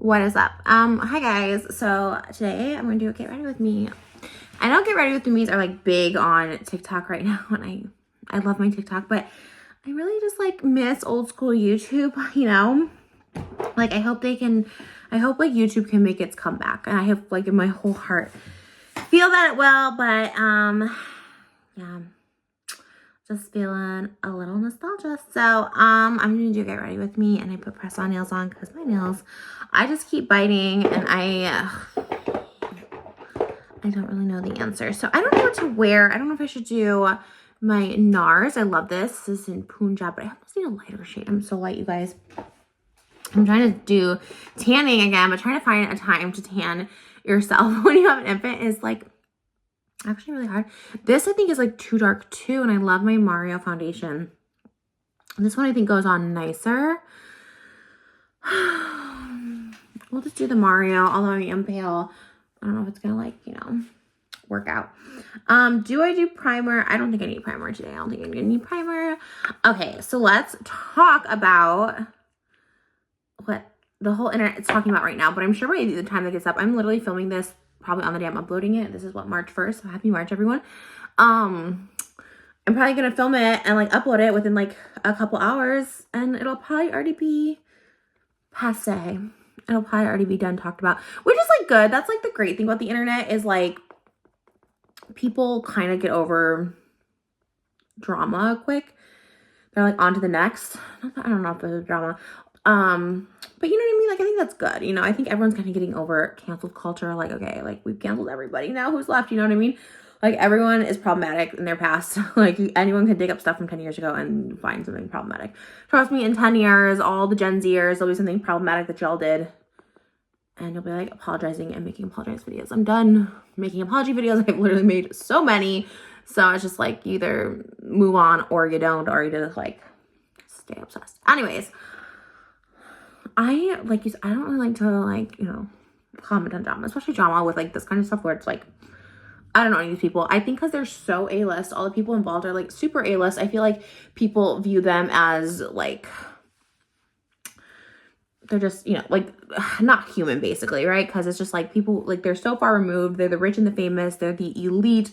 What is up? Hi guys. So today I'm gonna do a get ready with me. I know get ready with me's are like big on TikTok right now, and I love my TikTok, but I really just like miss old school YouTube, you know? Like I hope like YouTube can make its comeback, and I have like in my whole heart feel that it will, but yeah. Just feeling a little nostalgia. So, I'm gonna do get ready with me, and I put press-on nails on because my nails, I just keep biting, and I don't really know the answer. So I don't know what to wear. I don't know if I should do my NARS. I love this. This is in Punjab, but I almost need a lighter shade. I'm so light, you guys. I'm trying to do tanning again, but trying to find a time to tan yourself when you have an infant is like actually really hard. This I think is like too dark too, and I love my Mario foundation. This one I think goes on nicer. We'll just do the Mario, although I am pale. I don't know if it's gonna like, you know, work out. Do I do primer? I don't think I need primer today. I don't think I'm gonna need primer. Okay, so let's talk about what the whole internet is talking about right now, but I'm sure by the time that gets up, I'm literally filming this probably on the day I'm uploading it. This is what, March 1st. So happy March, everyone. I'm probably going to film it and like upload it within like a couple hours, and it'll probably already be passe. It'll probably already be done talked about, which is like good. That's like the great thing about the internet is like people kind of get over drama quick. They're like on to the next. I don't know if there's drama. But you know what I mean? Like, I think that's good. You know, I think everyone's kind of getting over canceled culture. Like, okay, like we've canceled everybody. Now who's left? You know what I mean? Like everyone is problematic in their past. Like anyone can dig up stuff from 10 years ago and find something problematic. Trust me, in 10 years, all the Gen Zers, there'll be something problematic that y'all did. And you'll be like apologizing and making apologize videos. I'm done making apology videos. I've literally made so many. So it's just like you either move on or you don't, or you just like stay obsessed. Anyways. I don't really like to like, you know, comment on drama, especially drama with like this kind of stuff where it's like, I don't know any of these people. I think because they're so A-list, all the people involved are like super A-list. I feel like people view them as like, they're just, you know, like not human basically, right? Because it's just like people, like they're so far removed. They're the rich and the famous. They're the elite.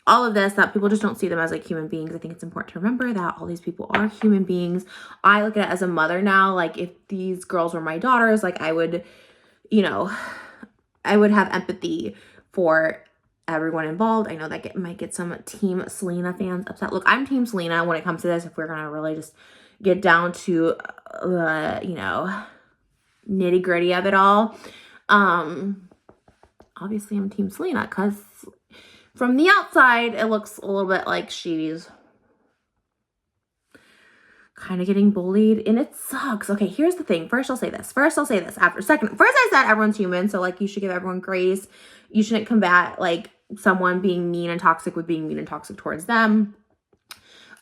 All of this, that people just don't see them as like human beings. I think it's important to remember that all these people are human beings. I look at it as a mother now. Like if these girls were my daughters, like I would, you know, I would have empathy for everyone involved. I know that might get some Team Selena fans upset. Look, I'm Team Selena when it comes to this. If we're gonna really just get down to, you know, nitty gritty of it all. Obviously I'm Team Selena because from the outside, it looks a little bit like she's kind of getting bullied, and it sucks. Okay, here's the thing. First, I'll say this. First, I said everyone's human, so, like, you should give everyone grace. You shouldn't combat, like, someone being mean and toxic with being mean and toxic towards them.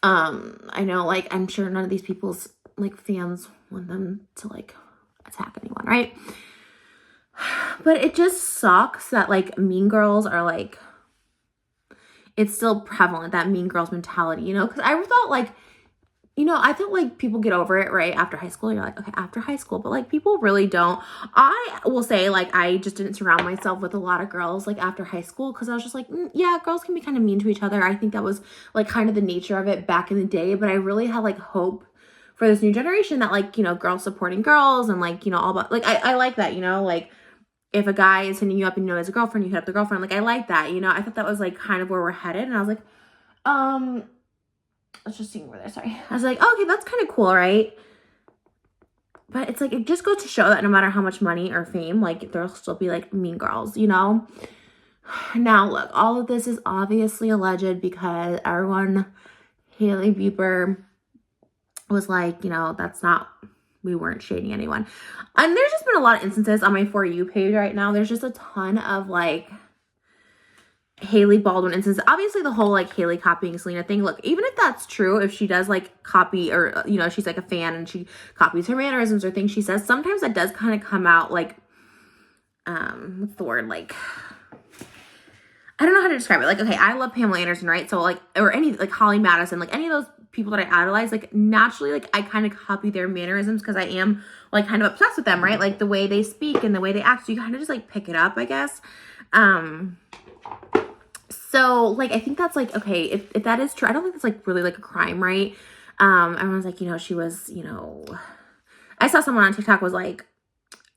I know, like, I'm sure none of these people's, like, fans want them to, like, attack anyone, right? But it just sucks that, like, mean girls are, like, it's still prevalent, that mean girls mentality, you know? Because I thought, like, you know, I felt like people get over it, right? After high school, you're like, okay, after high school. But, like, people really don't. I will say, like, I just didn't surround myself with a lot of girls, like, after high school. Because I was just like, yeah, girls can be kind of mean to each other. I think that was, like, kind of the nature of it back in the day. But I really had, like, hope for this new generation that, like, you know, girls supporting girls and, like, you know, all about, like, I like that, you know? Like, if a guy is hitting you up and you know as a girlfriend, you hit up the girlfriend. Like, I like that, you know? I thought that was, like, kind of where we're headed. And I was like, let's just see where they're, sorry. I was like, oh, okay, that's kind of cool, right? But it's like, it just goes to show that no matter how much money or fame, like, there'll still be, like, mean girls, you know? Now, look, all of this is obviously alleged because everyone, Hailey, Bieber, was like, you know, that's not, we weren't shading anyone. And there's just been a lot of instances on my For You page right now. There's just a ton of, like, Hailey Baldwin instance. Obviously the whole like Hailey copying Selena thing. Look, even if that's true, if she does like copy or, you know, she's like a fan and she copies her mannerisms or things she says, sometimes that does kind of come out like, what's the word? Like, I don't know how to describe it. Like, okay, I love Pamela Anderson, right? So like, or any, like Holly Madison, like any of those people that I idolize, like naturally, like I kind of copy their mannerisms because I am like kind of obsessed with them, right? Like the way they speak and the way they act. So you kind of just like pick it up, I guess. So like, I think that's like, okay, if that is true, I don't think that's like really like a crime, right? Everyone's like, you know, she was, you know, I saw someone on TikTok was like,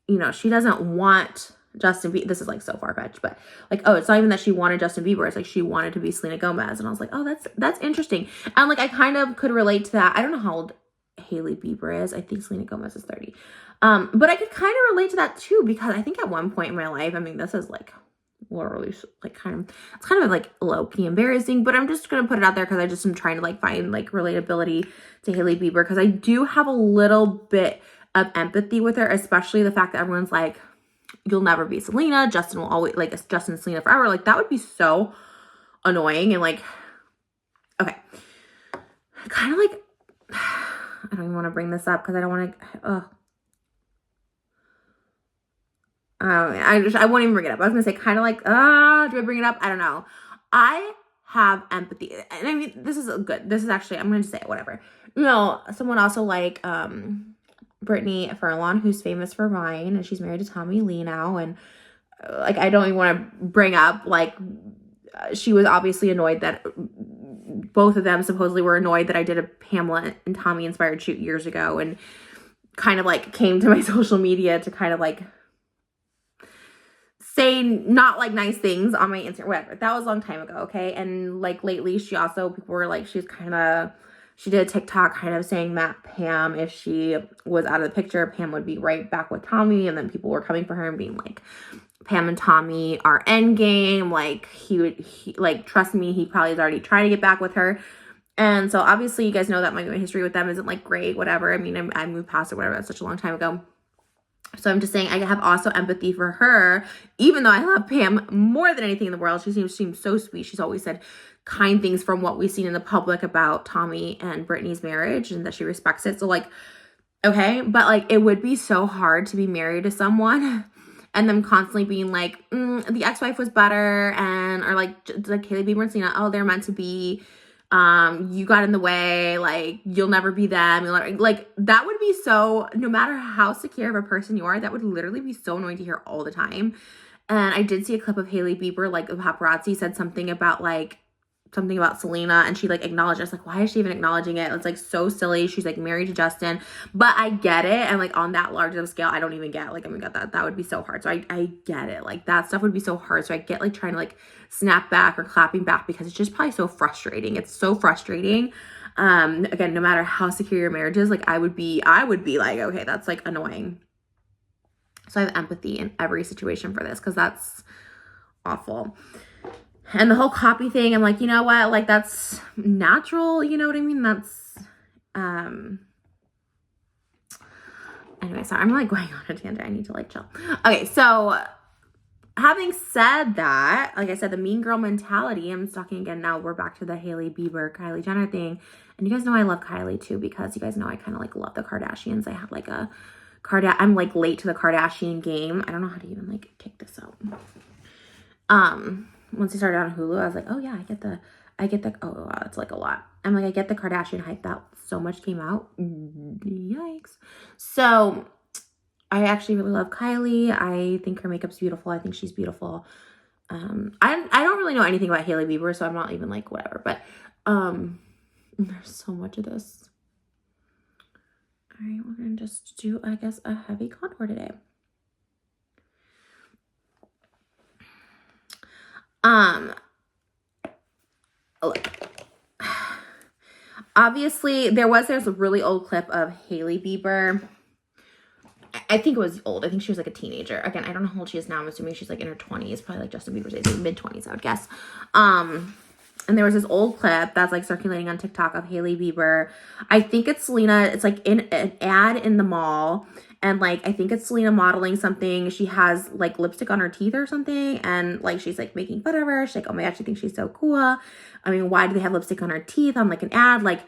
you know, she doesn't want Justin Bieber. This is like so far-fetched, but like, oh, it's not even that she wanted Justin Bieber. It's like she wanted to be Selena Gomez. And I was like, oh, that's interesting. And like, I kind of could relate to that. I don't know how old Hailey Bieber is. I think Selena Gomez is 30. But I could kind of relate to that too, because I think at one point in my life, I mean, this is like literally like it's kind of like low-key embarrassing, but I'm just gonna put it out there because I just am trying to like find like relatability to Hailey Bieber, because I do have a little bit of empathy with her, especially the fact that everyone's like, you'll never be Selena, Justin will always, like, Justin and Selena forever. Like, that would be so annoying. And like, okay, kind of like, I don't even want to bring this up because I don't want to, I won't even bring it up. I was gonna say kind of like, do I bring it up? I don't know. I have empathy, and I mean, this is good. This is actually, I'm gonna just say it, whatever. You know, someone also like Brittany Furlan, who's famous for Vine, and she's married to Tommy Lee now, and like, I don't even want to bring up like, she was obviously annoyed that both of them supposedly were annoyed that I did a Pamela and Tommy inspired shoot years ago, and kind of like came to my social media to kind of like say not like nice things on my Instagram, whatever. That was a long time ago, okay? And like lately, she also, people were like, she did a TikTok kind of saying that Pam, if she was out of the picture, Pam would be right back with Tommy. And then people were coming for her and being like, Pam and Tommy are endgame. Like, he like, trust me, he probably is already trying to get back with her. And so obviously you guys know that my history with them isn't like great, whatever. I mean, I moved past it, whatever. That's such a long time ago. So I'm just saying I have also empathy for her, even though I love Pam more than anything in the world. She seems so sweet. She's always said kind things from what we've seen in the public about Tommy and Brittany's marriage, and that she respects it. So like, okay, but like, it would be so hard to be married to someone and them constantly being like, the ex-wife was better, and or like Hailey Bieber and Selena, oh, they're meant to be. You got in the way, like, you'll never be them. Like, that would be so, no matter how secure of a person you are, that would literally be so annoying to hear all the time. And I did see a clip of Hailey Bieber, like, the paparazzi said something about Selena, and she like acknowledged it. It's like, why is she even acknowledging it? It's like so silly. She's like married to Justin, but I get it. And like on that large of a scale, I don't even get, like, oh my God, that would be so hard. So I get it. Like, that stuff would be so hard. So I get like trying to like snap back or clapping back, because it's just probably so frustrating. It's so frustrating. Again, no matter how secure your marriage is, like I would be like, okay, that's like annoying. So I have empathy in every situation for this, because that's awful. And the whole copy thing, I'm like, you know what? Like, that's natural. You know what I mean? That's, anyway, sorry. I'm like going on a tangent. I need to like chill. Okay. So having said that, like I said, the mean girl mentality, I'm talking again. Now we're back to the Hailey Bieber, Kylie Jenner thing. And you guys know I love Kylie too, because you guys know I kind of like love the Kardashians. I have like I'm like late to the Kardashian game. I don't know how to even like take this out. Once I started on Hulu, I was like, oh yeah, I get the, oh wow, it's like a lot. I'm like, I get the Kardashian hype that so much came out. Yikes. So I actually really love Kylie. I think her makeup's beautiful. I think she's beautiful. I don't really know anything about Hailey Bieber, so I'm not even like whatever, but, there's so much of this. All right, we're going to just do, I guess, a heavy contour today. Look, obviously there's a really old clip of Hailey Bieber. I think it was old. I think she was like a teenager. Again, I don't know how old she is now. I'm assuming she's like in her 20s, probably like Justin Bieber's age, like mid-20s, I would guess. And there was this old clip that's like circulating on TikTok of Hailey Bieber. I think it's Selena. It's like in an ad in the mall. And like, I think it's Selena modeling something. She has like lipstick on her teeth or something. And like, she's like making fun of her. She's like, oh my gosh, she thinks she's so cool. I mean, why do they have lipstick on her teeth on like an ad? Like,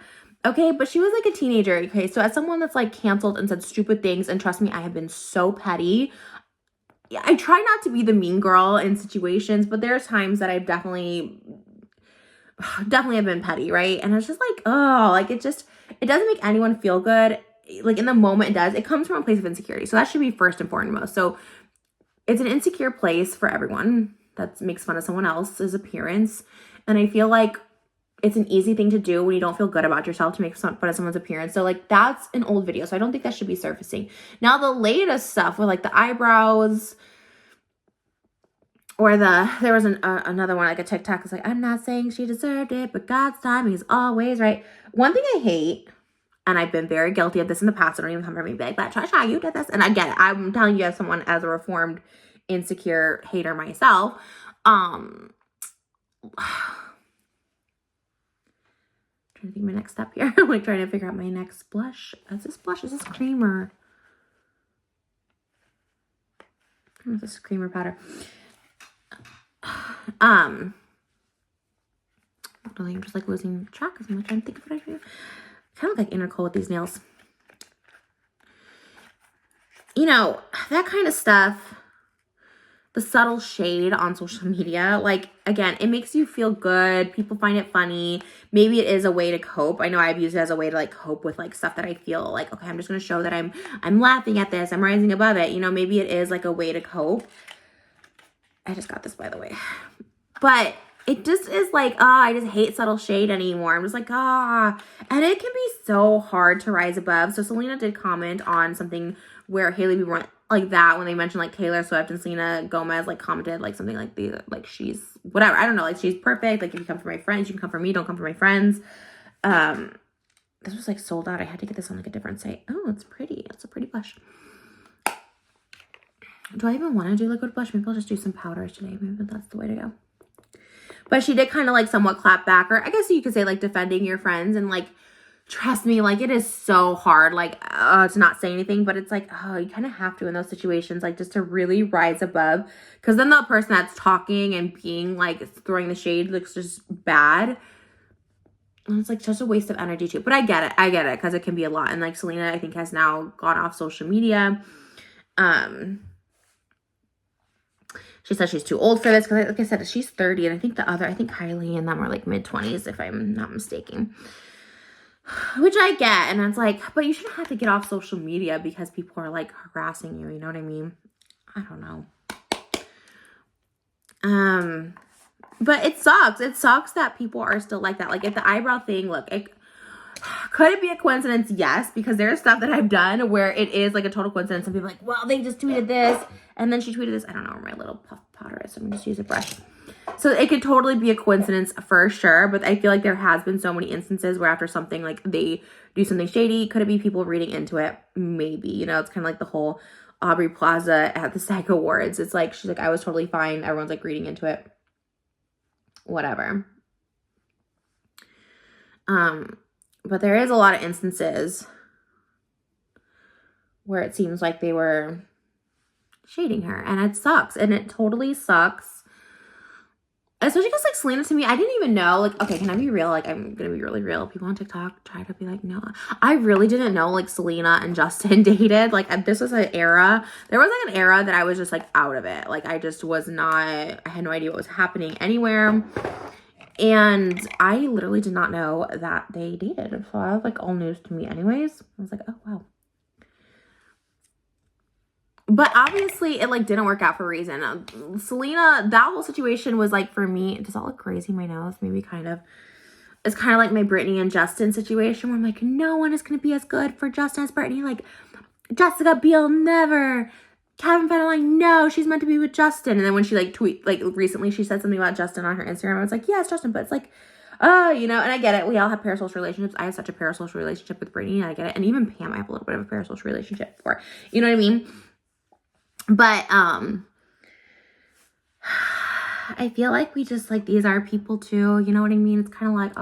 okay, but she was like a teenager. Okay, so as someone that's like canceled and said stupid things, and trust me, I have been so petty. I try not to be the mean girl in situations, but there's times that I've definitely definitely have been petty, right? And it's just like, oh, like it doesn't make anyone feel good. Like in the moment it does. It comes from a place of insecurity. So that should be first and foremost. So it's an insecure place for everyone that makes fun of someone else's appearance. And I feel like it's an easy thing to do when you don't feel good about yourself to make fun of someone's appearance. So like that's an old video. So I don't think that should be surfacing. Now the latest stuff with like the eyebrows, or there was another one, like a TikTok. It's like, I'm not saying she deserved it, but God's timing is always right. One thing I hate, and I've been very guilty of this in the past, so don't even come for me, be like, but Trisha, you did this. And I get it. I'm telling you as someone, as a reformed, insecure hater myself. Trying to think of my next step here. I'm like trying to figure out my next blush. Is this blush? Is this creamer? I don't know if this is creamer powder. I'm just like losing track because I'm like trying to think of what I do. Kind of like inner coat with these nails. You know, that kind of stuff, the subtle shade on social media, like, again, it makes you feel good. People find it funny. Maybe it is a way to cope. I know I've used it as a way to like cope with like stuff that I feel like, okay, I'm just going to show that I'm laughing at this. I'm rising above it. You know, maybe it is like a way to cope. I just got this, by the way. But it just is like, I just hate subtle shade anymore. I'm just like, And it can be so hard to rise above. So Selena did comment on something where Hailey Bieber went like that when they mentioned like Taylor Swift, and Selena Gomez like commented like something like she's whatever. I don't know. Like she's perfect. Like if you come for my friends, you can come for me. Don't come for my friends. This was like sold out. I had to get this on like a different site. Oh, it's pretty. It's a pretty blush. Do I even want to do liquid blush? Maybe I'll just do some powders today. Maybe that's the way to go. But she did kind of like somewhat clap back, or I guess you could say like defending your friends, and like, trust me, like it is so hard like to not say anything, but it's like, you kind of have to in those situations, like just to really rise above, because then the person that's talking and being like throwing the shade looks just bad. And it's like such a waste of energy too. But I get it because it can be a lot. And like Selena, I think, has now gone off social media. She says she's too old for this because, like I said, she's 30, and I think Hailey and them are like mid-20s, if I'm not mistaken. Which I get, and it's like, but you shouldn't have to get off social media because people are like harassing you. You know what I mean? I don't know. But it sucks. It sucks that people are still like that. Like if the eyebrow thing, look, could it be a coincidence? Yes, because there's stuff that I've done where it is like a total coincidence. Some people are like, well, they just tweeted this, and then she tweeted this. I don't know where my little puff powder is, so I'm gonna just use a brush. So it could totally be a coincidence for sure, but I feel like there has been so many instances where after something, like they do something shady, could it be people reading into it? Maybe, you know, it's kind of like the whole Aubrey Plaza at the SAG Awards. It's like, she's like, I was totally fine. Everyone's like reading into it. Whatever. But there is a lot of instances where it seems like they were shading her, and it sucks, and it totally sucks. Especially because like Selena, to me, I didn't even know, like, okay, can I be real? Like, I'm gonna be really real. People on TikTok try to be like, no, I really didn't know like Selena and Justin dated. Like this was an era. There was like an era that I was just like out of it. Like I just was not, I had no idea what was happening anywhere. And I literally did not know that they dated. So that was like all news to me anyways. I was like, oh, wow. But obviously it like didn't work out for a reason. Selena, that whole situation was like, for me, does that look crazy? My nose, maybe kind of. It's kind of like my Britney and Justin situation where I'm like, no one is going to be as good for Justin as Britney. Like Jessica Biel, never. Kevin Federline, no, she's meant to be with Justin. And then when she like recently she said something about Justin on her Instagram, I was like, yeah, it's Justin, but it's like, you know, and I get it. We all have parasocial relationships. I have such a parasocial relationship with Britney, and I get it. And even Pam, I have a little bit of a parasocial relationship for, you know what I mean? But, I feel like we just like, these are people too, you know what I mean? It's kind of like,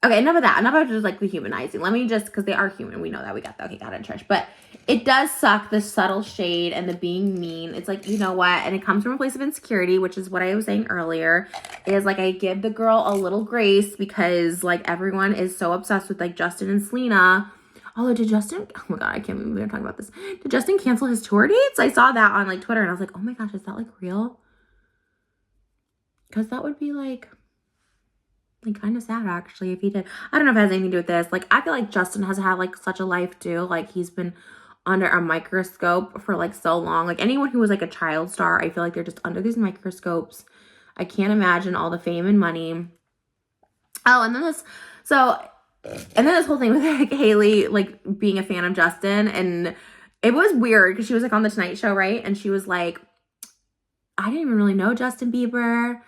okay, enough of that. Enough of just like the humanizing. Let me just, because they are human. We know that. We got that. Okay, got it in church. But it does suck, the subtle shade and the being mean. It's like, you know what? And it comes from a place of insecurity, which is what I was saying earlier, is like, I give the girl a little grace because like everyone is so obsessed with like Justin and Selena. Although did Justin, oh my God, I can't believe we're talking about this. Did Justin cancel his tour dates? I saw that on like Twitter and I was like, oh my gosh, is that like real? Because that would be like, like kind of sad actually if he did. I don't know if it has anything to do with this. Like, I feel like Justin has had like such a life too. Like, he's been under a microscope for like so long. Like, anyone who was like a child star, I feel like they're just under these microscopes. I can't imagine all the fame and money. Oh, and then this whole thing with like Hailey like being a fan of Justin, and it was weird because she was like on the Tonight Show, right? And she was like, I didn't even really know Justin Bieber.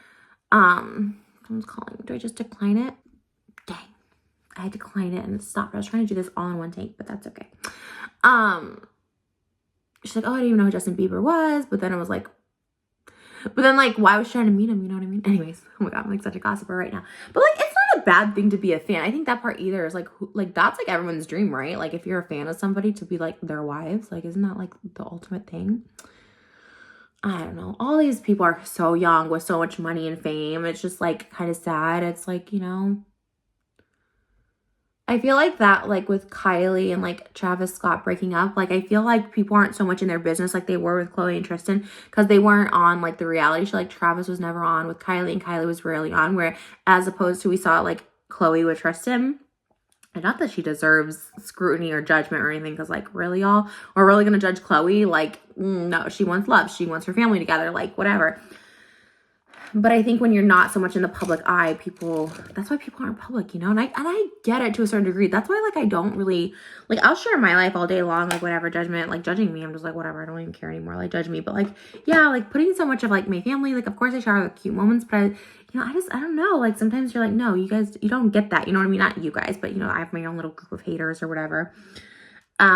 Someone's calling. Do I just decline it? Dang. I declined it and it stopped. I was trying to do this all in one take, but that's okay. She's like, oh, I didn't even know who Justin Bieber was. But then it was like, why was she trying to meet him? You know what I mean? Anyways, oh my God, I'm like such a gossiper right now. But like, it's not a bad thing to be a fan. I think that part either is like, that's like everyone's dream, right? Like, if you're a fan of somebody, to be like their wives, like, isn't that like the ultimate thing? I don't know. All these people are so young with so much money and fame. It's just like kind of sad. It's like, you know, I feel like that, like with Kylie and like Travis Scott breaking up, like I feel like people aren't so much in their business like they were with Khloe and Tristan, because they weren't on like the reality show. Like, Travis was never on with Kylie and Kylie was rarely on, where as opposed to we saw like Khloe with Tristan. And not that she deserves scrutiny or judgment or anything, because like, really, y'all? We're really going to judge Khloe? Like, no, she wants love. She wants her family together, like whatever. But I think when you're not so much in the public eye, that's why people aren't public, you know? And I get it to a certain degree. That's why, like, I don't really, like, I'll share my life all day long, like, whatever judgment, like, judging me, I'm just like, whatever, I don't even care anymore, like, judge me. But, like, yeah, like, putting so much of, like, my family, like, of course I share the cute moments, but I don't know, like, sometimes you're like, no, you guys, you don't get that, you know what I mean? Not you guys, but, you know, I have my own little group of haters or whatever. I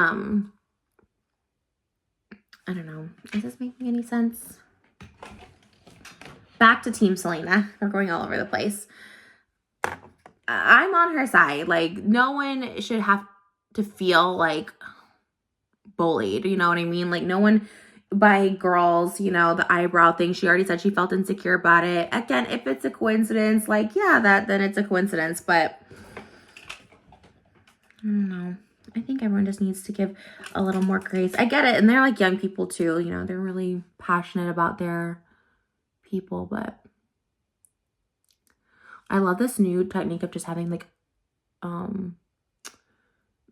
don't know. Is this making any sense? Back to Team Selena. We're going all over the place. I'm on her side. Like, no one should have to feel like bullied. You know what I mean? Like, no one, by girls, you know, the eyebrow thing. She already said she felt insecure about it. Again, if it's a coincidence, like, yeah, then it's a coincidence. But I don't know. I think everyone just needs to give a little more grace. I get it. And they're like young people too. You know, they're really passionate about their people, but I love this new technique of just having like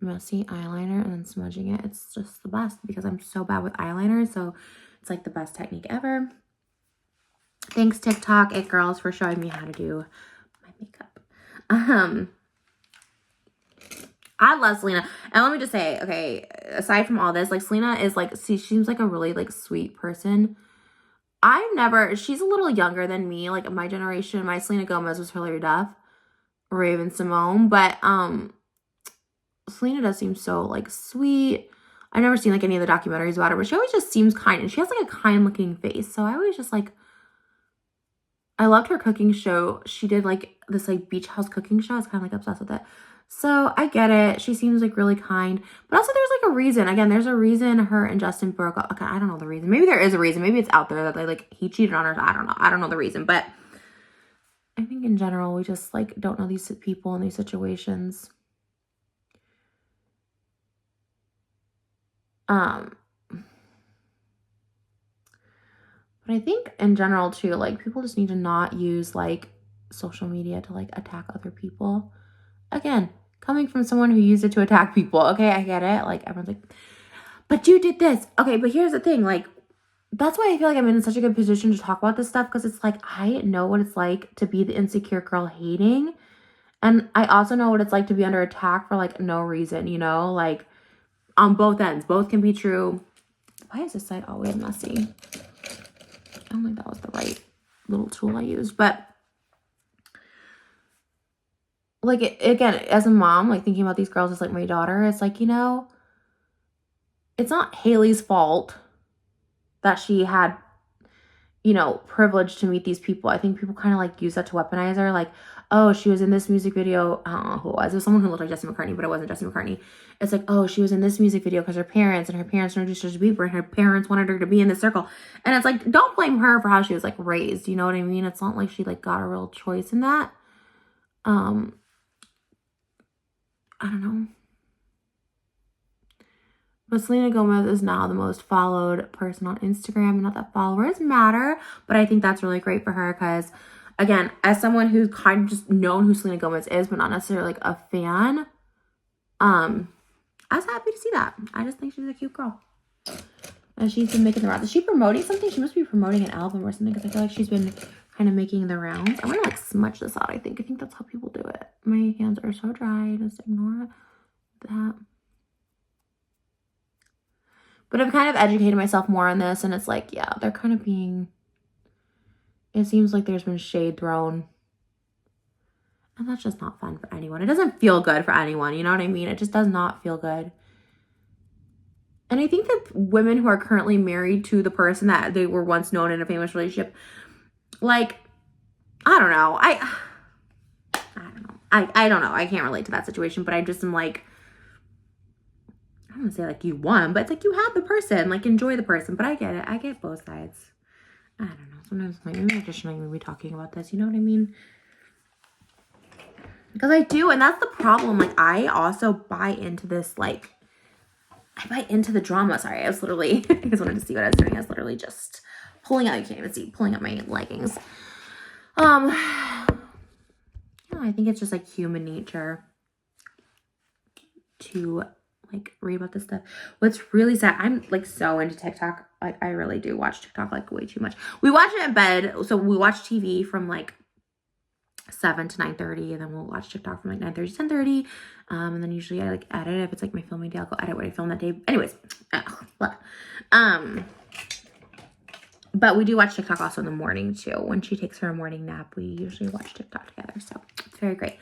messy eyeliner and then smudging it. It's just the best because I'm so bad with eyeliner, so it's like the best technique ever. Thanks TikTok It Girls for showing me how to do my makeup. I love Selena. And let me just say, okay, aside from all this, like, Selena is like, she seems like a really like sweet person. She's a little younger than me, like my generation. My Selena Gomez was Hilary Duff, Raven Simone, but Selena does seem so like sweet. I've never seen like any of the documentaries about her, but she always just seems kind, and she has like a kind looking face. So I always just like, I loved her cooking show. She did like this like beach house cooking show. I was kind of like obsessed with it. So I get it. She seems like really kind. But also there's like a reason. Again, there's a reason her and Justin broke up. Okay, I don't know the reason. Maybe there is a reason. Maybe it's out there that they like he cheated on her. I don't know. I don't know the reason. But I think in general, we just like don't know these people in these situations. But I think in general too, like people just need to not use like social media to like attack other people. Again, coming from someone who used it to attack people, okay, I get it. Like, everyone's like, but you did this. Okay, but here's the thing. Like, that's why I feel like I'm in such a good position to talk about this stuff, because it's like, I know what it's like to be the insecure girl hating. And I also know what it's like to be under attack for, like, no reason, you know? Like, on both ends. Both can be true. Why is this side always messy? I don't think that was the right little tool I used, but like, again, as a mom, like thinking about these girls as like my daughter, it's like, you know, it's not Hailey's fault that she had, you know, privilege to meet these people. I think people kind of like use that to weaponize her. Like, oh, she was in this music video. I don't know who it was. It was someone who looked like Jesse McCartney, but it wasn't Jesse McCartney. It's like, oh, she was in this music video because her parents introduced her to Bieber, and her parents wanted her to be in this circle. And it's like, don't blame her for how she was like raised. You know what I mean? It's not like she like got a real choice in that. I don't know. But Selena Gomez is now the most followed person on Instagram. Not that followers matter, but I think that's really great for her because again, as someone who's kind of just known who Selena Gomez is, but not necessarily like a fan, I was happy to see that. I just think she's a cute girl. And she's been making the rounds. Is she promoting something? She must be promoting an album or something, because I feel like she's been kind of making the rounds. I'm gonna like smudge this out, I think. I think that's how people do it. My hands are so dry. Just ignore that. But I've kind of educated myself more on this, and it's like, yeah, they're kind of being... It seems like there's been shade thrown. And that's just not fun for anyone. It doesn't feel good for anyone, you know what I mean? It just does not feel good. And I think that women who are currently married to the person that they were once known in a famous relationship, like, I don't know. I don't know. I don't know. I can't relate to that situation, but I just am like, I don't want to say like you won, but it's like you had the person, like enjoy the person. But I get it. I get both sides. I don't know. Sometimes like, maybe I just shouldn't even be talking about this. You know what I mean? Because I do. And that's the problem. Like, I also buy into this, like, I buy into the drama. Sorry, I was literally, I just wanted to see what I was doing. I was literally just pulling out, you can't even see, pulling out my leggings. Yeah, I think it's just like human nature to like read about this stuff. What's really sad, I'm like so into TikTok. Like I really do watch TikTok like way too much. We watch it in bed. So we watch TV from like 7 to 9:30, and then we'll watch TikTok from like 9:30 to 10:30. And then usually I like edit. If it's like my filming day, I'll go edit what I filmed that day. Anyways, but we do watch TikTok also in the morning too. When she takes her morning nap, we usually watch TikTok together. So it's very great.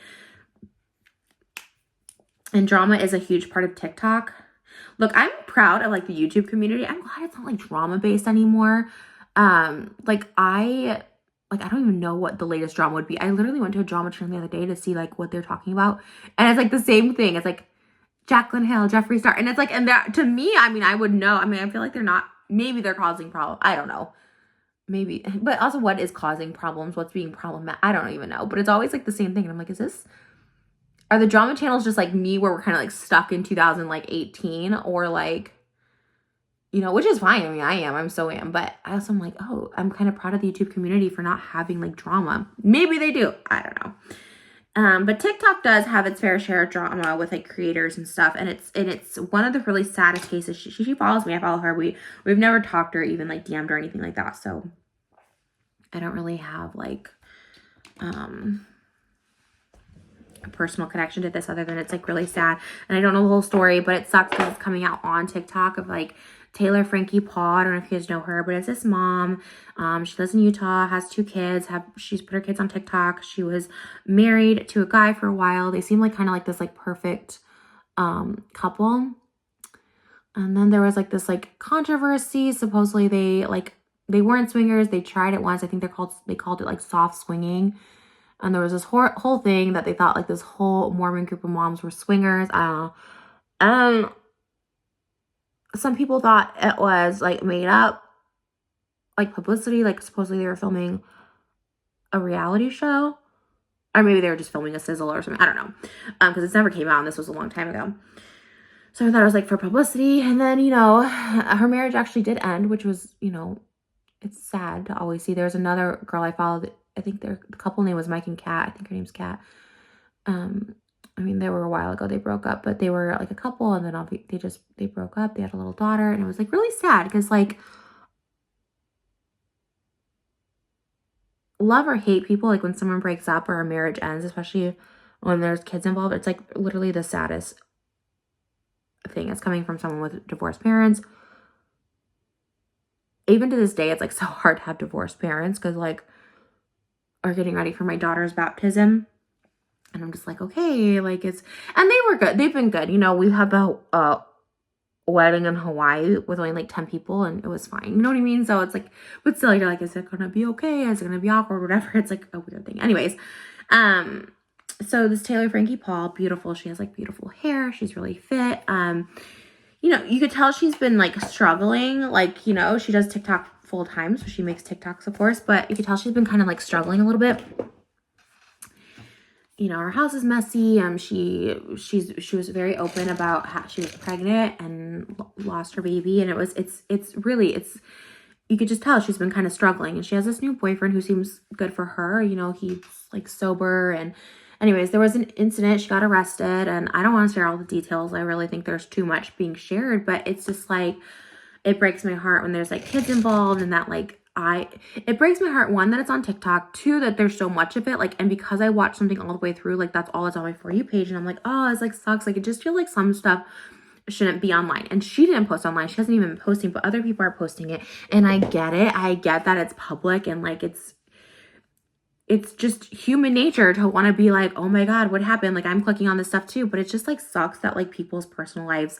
And drama is a huge part of TikTok. Look, I'm proud of like the YouTube community. I'm glad it's not like drama based anymore. Like I don't even know what the latest drama would be. I literally went to a drama channel the other day to see like what they're talking about. And it's like the same thing. It's like Jaclyn Hill, Jeffree Star. And it's like, and that to me, I mean, I would know. I mean, I feel like they're not, maybe they're causing problems. I don't know. Maybe, but also what is causing problems? What's being problematic? I don't even know. But it's always like the same thing. And I'm like, are the drama channels just like me where we're kind of like stuck in 2018 or like, you know, which is fine. I mean, I'm so am. But I also am like, oh, I'm kind of proud of the YouTube community for not having like drama. Maybe they do. I don't know. But TikTok does have its fair share of drama with like creators and stuff. And it's one of the really saddest cases. She follows me. I follow her. We've never talked or even like DM'd or anything like that. So I don't really have like, a personal connection to this other than it's like really sad. And I don't know the whole story, but it sucks because it's coming out on TikTok of like Taylor Frankie Paul. I don't know if you guys know her, but it's this mom. She lives in Utah, has 2 kids. She's put her kids on TikTok. She was married to a guy for a while. They seem like kind of like this like perfect couple. And then there was like this like controversy. Supposedly they weren't swingers. They tried it once. I think they called it like soft swinging. And there was this whole thing that they thought like this whole Mormon group of moms were swingers. I don't know. Some people thought it was like made up, like publicity. Like supposedly they were filming a reality show. Or maybe they were just filming a sizzle or something. I don't know. Because it's never came out and this was a long time ago. So I thought it was like for publicity. And then, you know, her marriage actually did end, which was, you know, it's sad to always see. There's another girl I followed. I think the couple name was Mike and Kat. I think her name's Kat. I mean, they were a while ago. They broke up, but they were like a couple, and then they broke up. They had a little daughter, and it was like really sad because like love or hate people, like when someone breaks up or a marriage ends, especially when there's kids involved, it's like literally the saddest thing. It's coming from someone with divorced parents. Even to this day, it's like so hard to have divorced parents because like are getting ready for my daughter's baptism. And I'm just like, okay, like and they were good. They've been good. You know, we had a wedding in Hawaii with only like 10 people and it was fine. You know what I mean? So it's like, but still you're like, is it going to be okay? Is it going to be awkward? Whatever. It's like a weird thing. Anyways, so this Taylor Frankie Paul, beautiful. She has like beautiful hair. She's really fit. You know, you could tell she's been like struggling. Like, you know, she does TikTok full time. So she makes TikToks, of course, but you could tell she's been kind of like struggling a little bit. You know, her house is messy. She was very open about how she was pregnant and lost her baby. And it's you could just tell she's been kind of struggling, and she has this new boyfriend who seems good for her. You know, he's like sober. And anyways, there was an incident. She got arrested, and I don't want to share all the details. I really think there's too much being shared, but it's just like, it breaks my heart when there's like kids involved, and that like, it breaks my heart, one, that it's on TikTok, two, that there's so much of it, like, and because I watch something all the way through, like, that's all that's on my For You page, and I'm like, oh, it's like, sucks, like, it just feels like some stuff shouldn't be online. And she didn't post online, she hasn't even been posting, but other people are posting it, and I get it, I get that it's public, and like, it's just human nature to want to be like, oh my god, what happened, like, I'm clicking on this stuff too, but it just like sucks that like people's personal lives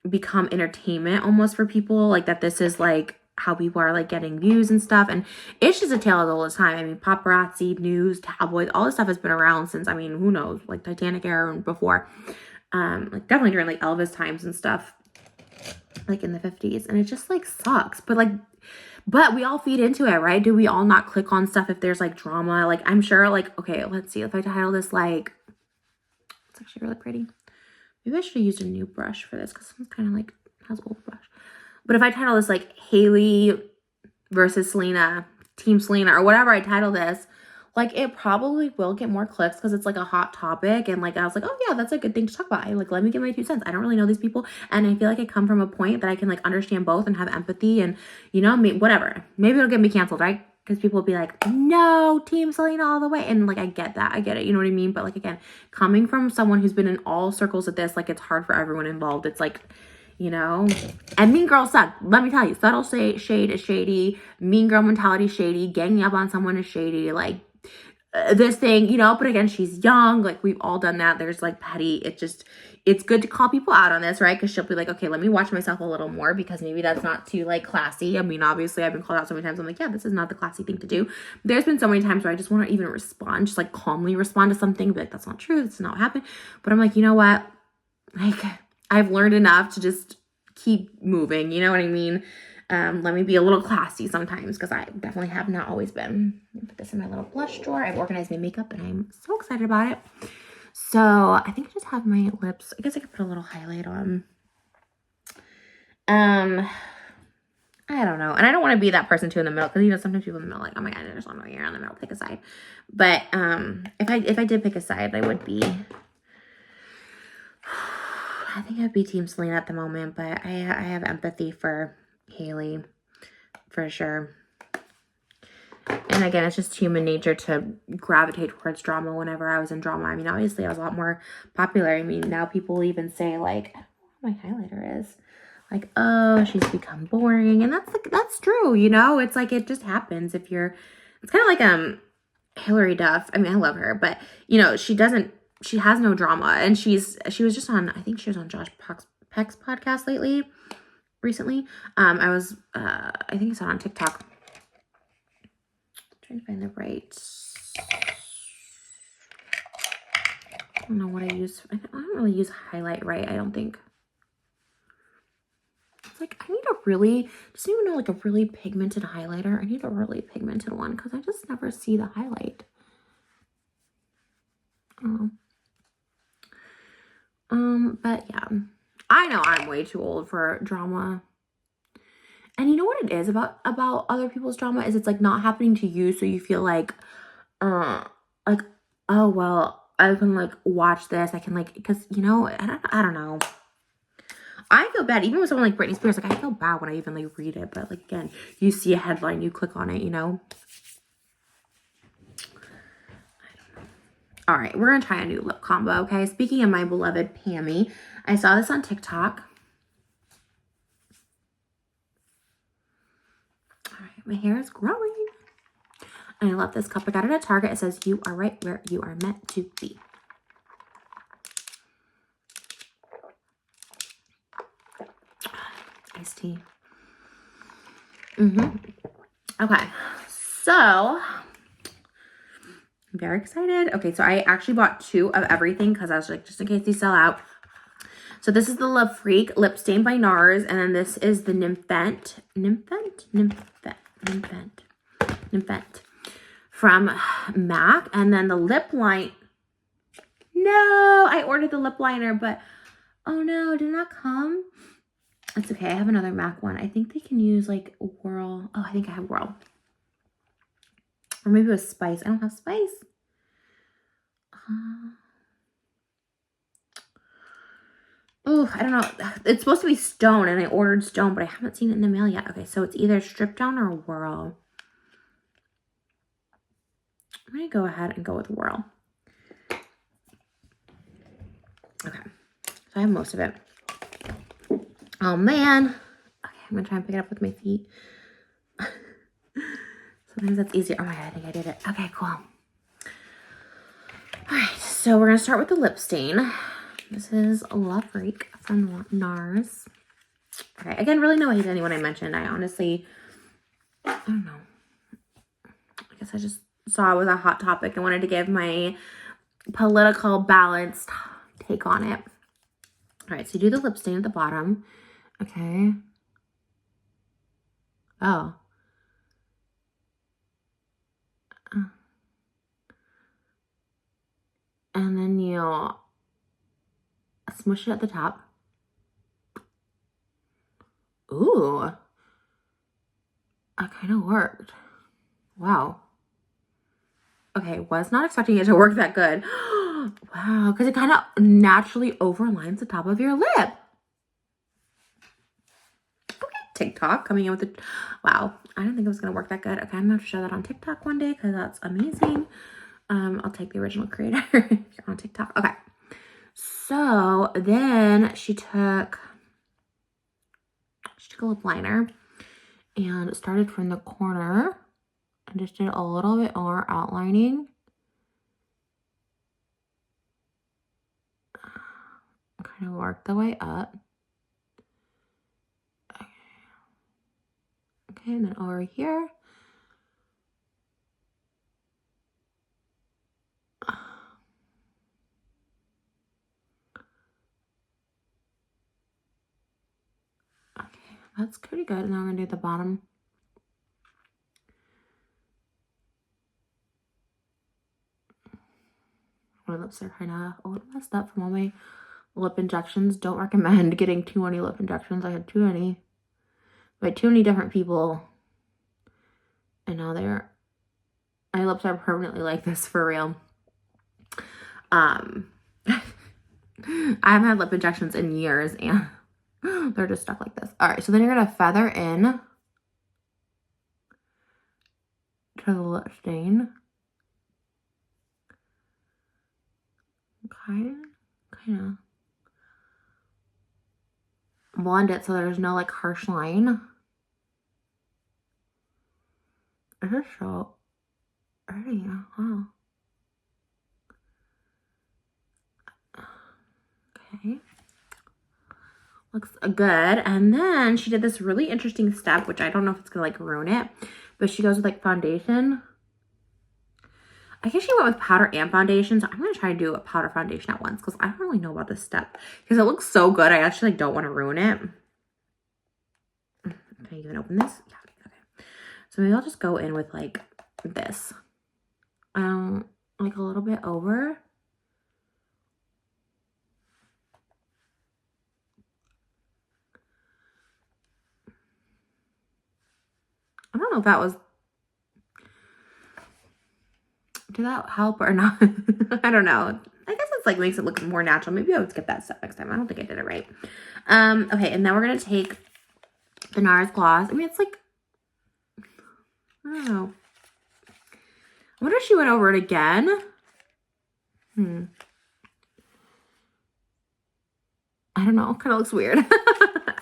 become entertainment almost for people, like that this is like how people are like getting views and stuff. And it's just a tale of all the time. I mean, paparazzi, news, tabloids, all this stuff has been around since, I mean, who knows, like Titanic era and before, like definitely during like Elvis times and stuff, like in the 50s. And it just like sucks, but we all feed into it, right? Do we all not click on stuff if there's like drama? Like, I'm sure, like, okay, let's see if I title this like, it's actually really pretty. Maybe I should have used a new brush for this, because it's kind of like has old brush. But if I title this like Hailey versus Selena, Team Selena, or whatever I title this, like, it probably will get more clicks because it's like a hot topic. And like, I was like, oh yeah, that's a good thing to talk about. Like, let me give my 2 cents. I don't really know these people. And I feel like I come from a point that I can like understand both and have empathy, and, you know, whatever. Maybe it'll get me canceled, right? Because people will be like, no, Team Selena all the way. And like, I get that. I get it. You know what I mean? But like, again, coming from someone who's been in all circles of this, like, it's hard for everyone involved. It's like, you know, and mean girls suck. Let me tell you, subtle shade is shady. Mean girl mentality is shady. Ganging up on someone is shady. Like, this thing, you know, but again, she's young. Like, we've all done that. There's like petty. It's good to call people out on this, right? Because she'll be like, okay, let me watch myself a little more, because maybe that's not too like classy. I mean, obviously I've been called out so many times. I'm like, yeah, this is not the classy thing to do. There's been so many times where I just want to even respond, just like calmly respond to something, be like, that's not true. That's not what happened. But I'm like, you know what? Like, I've learned enough to just keep moving. You know what I mean? Let me be a little classy sometimes, because I definitely have not always been. Let me put this in my little blush drawer. I've organized my makeup, and I'm so excited about it. So I think I just have my lips. I guess I could put a little highlight on. I don't know. And I don't want to be that person too in the middle, because, you know, sometimes people in the middle are like, oh my god, I just want to be in the middle, pick a side. But if I did pick a side, I would be, I think I'd be Team Selena at the moment, but I have empathy for Hailey for sure. And again, it's just human nature to gravitate towards drama whenever I was in drama. I mean, obviously I was a lot more popular. I mean, now people even say like, I don't know what my highlighter is. Like, oh, she's become boring. And that's true, you know? It's like, it just happens if you're, it's kind of like Hillary Duff. I mean, I love her, but you know, she has no drama. And she was just on, I think she was on Josh Peck's podcast recently. I think I saw it on TikTok. I'm trying to find the right. I don't know what I use. I don't really use highlight right, I don't think. It's like, I need just even know, like a really pigmented highlighter. I need a really pigmented one, because I just never see the highlight. But yeah, I know I'm way too old for drama. And you know what it is about other people's drama is it's like not happening to you, so you feel like oh well, I can like watch this, I can like, because, you know, I don't know. I feel bad even with someone like Britney Spears. Like, I feel bad when I even like read it, but like, again, you see a headline, you click on it, you know. All right, we're gonna try a new lip combo. Okay, speaking of my beloved Pammy, I saw this on TikTok. My hair is growing. And I love this cup. I got it at Target. It says, you are right where you are meant to be. Iced tea. Okay. So, I'm very excited. Okay, so I actually bought 2 of everything, because I was like, just in case these sell out. So this is the Love Freak Lip Stain by NARS. And then this is the Nymphant from MAC. And then the lip line. No, I ordered the lip liner, but oh no, did not come. It's okay. I have another MAC one. I think they can use like Whirl. Oh, I think I have Whirl. Or maybe it was Spice. I don't have Spice. Oh, I don't know. It's supposed to be Stone, and I ordered Stone, but I haven't seen it in the mail yet. Okay, so it's either Strip Down or Whirl. I'm going to go ahead and go with Whirl. Okay, so I have most of it. Oh, man. Okay, I'm going to try and pick it up with my feet. Sometimes that's easier. Oh, my God, I think I did it. Okay, cool. All right, so we're going to start with the lip stain. This is Love Freak from NARS. Okay, again, really no hate to anyone I mentioned. I honestly, I don't know. I guess I just saw it was a hot topic. I wanted to give my political balanced take on it. All right, so you do the lip stain at the bottom. Okay. Oh. And then you smush it at the top. Ooh. That kind of worked. Wow. Okay, was not expecting it to work that good. Wow, because it kind of naturally overlines the top of your lip. Okay, TikTok coming in with the... Wow, I didn't think it was going to work that good. Okay, I'm going to have to show that on TikTok one day because that's amazing. I'll take the original creator if you're on TikTok. Okay, so then she took a lip liner and started from the corner and just did a little bit more outlining. Kind of worked the way up. Okay, and then over here. Okay, that's pretty good. Now we're gonna do the bottom. My lips are kind of a little messed up from all my lip injections. Don't recommend getting too many lip injections. I had too many by too many different people. And now my lips are permanently like this for real. I haven't had lip injections in years and they're just stuck like this. All right, so then you're going to feather in to the lip stain. Okay, kind of blend it so there's no like harsh line. It is so pretty. Wow. Okay. Looks good. And then she did this really interesting step, which I don't know if it's gonna like ruin it, but she goes with like foundation. I guess she went with powder and foundation, so I'm gonna try to do a powder foundation at once because I don't really know about this step because it looks so good. I actually like, don't want to ruin it. Can I even open this? Yeah. Okay. So maybe I'll just go in with like this, like a little bit over. I don't know if that was, did that help or not? I don't know. I guess it's like makes it look more natural. Maybe I would skip that step next time. I don't think I did it right. Okay, and then we're gonna take the NARS gloss. I mean, it's like, I don't know. I wonder if she went over it again. I don't know. Kind of looks weird.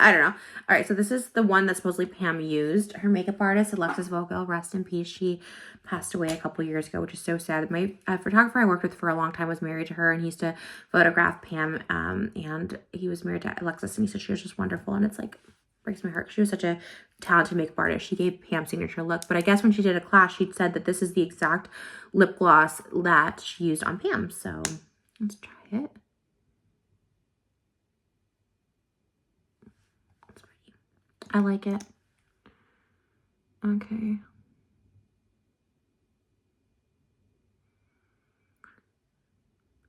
I don't know. All right, so this is the one that supposedly Pam used. Her makeup artist, Alexis Vogel, rest in peace. She passed away a couple years ago, which is so sad. My photographer I worked with for a long time was married to her, and he used to photograph Pam, and he was married to Alexis, and he said she was just wonderful, and it's like, breaks my heart. She was such a talented makeup artist. She gave Pam's signature look, but I guess when she did a class, she said that this is the exact lip gloss that she used on Pam, so let's try it. I like it. Okay.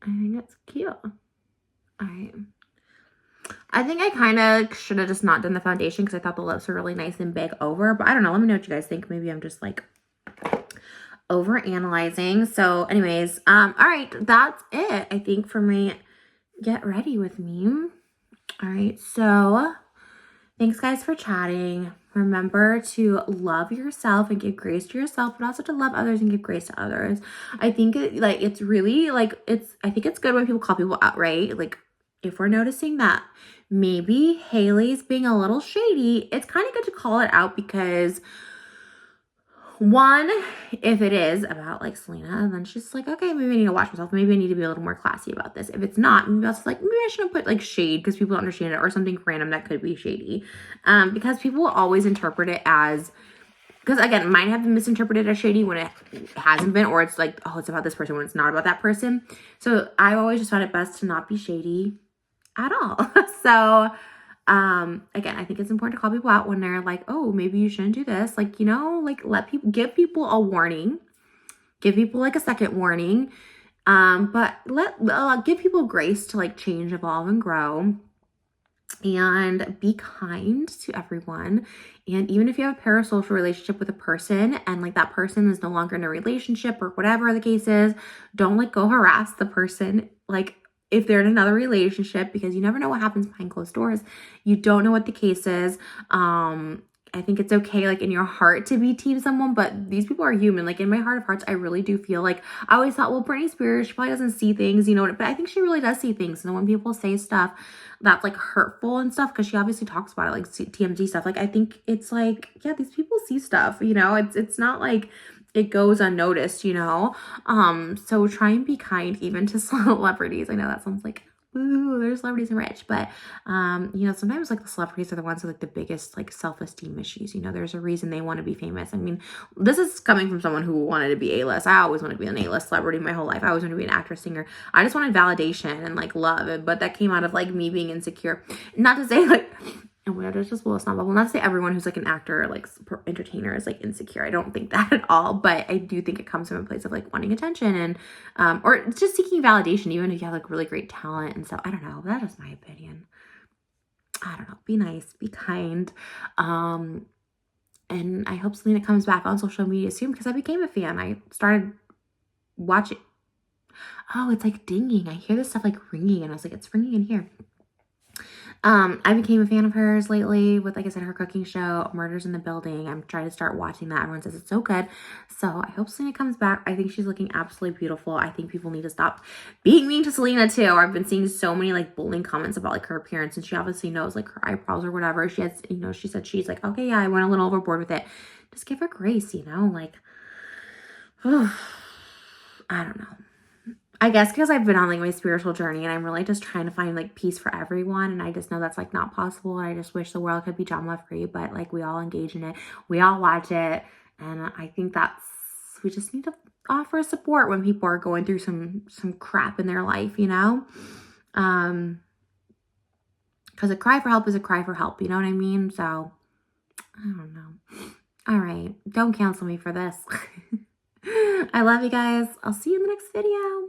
I think it's cute. All right. I think I kind of should have just not done the foundation because I thought the lips were really nice and big over. But I don't know. Let me know what you guys think. Maybe I'm just like over analyzing. So anyways, all right, that's it, I think, for my get ready with me. All right, so thanks guys for chatting. Remember to love yourself and give grace to yourself, but also to love others and give grace to others. I think it's really like, I think it's good when people call people out, right? Like if we're noticing that maybe Hailey's being a little shady, it's kind of good to call it out because one, if it is about like Selena, then she's like, okay, maybe I need to watch myself. Maybe I need to be a little more classy about this. If it's not, maybe also like, maybe I shouldn't put like shade because people don't understand it, or something random that could be shady. Because people will always interpret it as, because again, might have been misinterpreted as shady when it hasn't been, or it's like, oh, it's about this person when it's not about that person. So I always just found it best to not be shady at all. So again, I think it's important to call people out when they're like, oh, maybe you shouldn't do this. Like, you know, like give people a warning, give people like a second warning. But give people grace to like change, evolve, and grow, and be kind to everyone. And even if you have a parasocial relationship with a person and like that person is no longer in a relationship or whatever the case is, don't like go harass the person. Like, if they're in another relationship, because you never know what happens behind closed doors. You don't know what the case is. I think it's okay, like in your heart, to be team someone, but these people are human. Like in my heart of hearts, I really do feel like, I always thought, well, Britney Spears, she probably doesn't see things, you know, but I think she really does see things. And when people say stuff that's like hurtful and stuff, because she obviously talks about it, like TMZ stuff, like I think it's like, yeah, these people see stuff, you know, it's not like it goes unnoticed, you know? So try and be kind even to celebrities. I know that sounds like, ooh, there's celebrities and rich, but, you know, sometimes like the celebrities are the ones with like the biggest like self-esteem issues. You know, there's a reason they want to be famous. I mean, this is coming from someone who wanted to be A-list. I always wanted to be an A-list celebrity my whole life. I always wanted to be an actress, singer. I just wanted validation and like love, but that came out of like me being insecure. Not to say like, and we're just, well, it's not bubble. Not to say everyone who's like an actor, like entertainer, is like insecure. I don't think that at all, but I do think it comes from a place of like wanting attention and, or it's just seeking validation, even if you have like really great talent and stuff. I don't know. That is my opinion. I don't know. Be nice, be kind. And I hope Selena comes back on social media soon because I became a fan. I started watching. Oh, it's like dinging. I hear this stuff like ringing and I was like, it's ringing in here. I became a fan of hers lately with, like I said, her cooking show, Murders in the Building. I'm trying to start watching that. Everyone says it's so good. So I hope Selena comes back. I think she's looking absolutely beautiful. I think people need to stop being mean to Selena too. I've been seeing so many like bullying comments about like her appearance, and she obviously knows like her eyebrows or whatever. She has, you know, she said she's like, okay, yeah, I went a little overboard with it. Just give her grace, you know, like, oh, I don't know. I guess because I've been on like my spiritual journey and I'm really just trying to find like peace for everyone. And I just know that's like not possible. And I just wish the world could be drama free, but like we all engage in it. We all watch it. And I think we just need to offer support when people are going through some crap in their life, you know? Because a cry for help is a cry for help. You know what I mean? So I don't know. All right. Don't cancel me for this. I love you guys. I'll see you in the next video.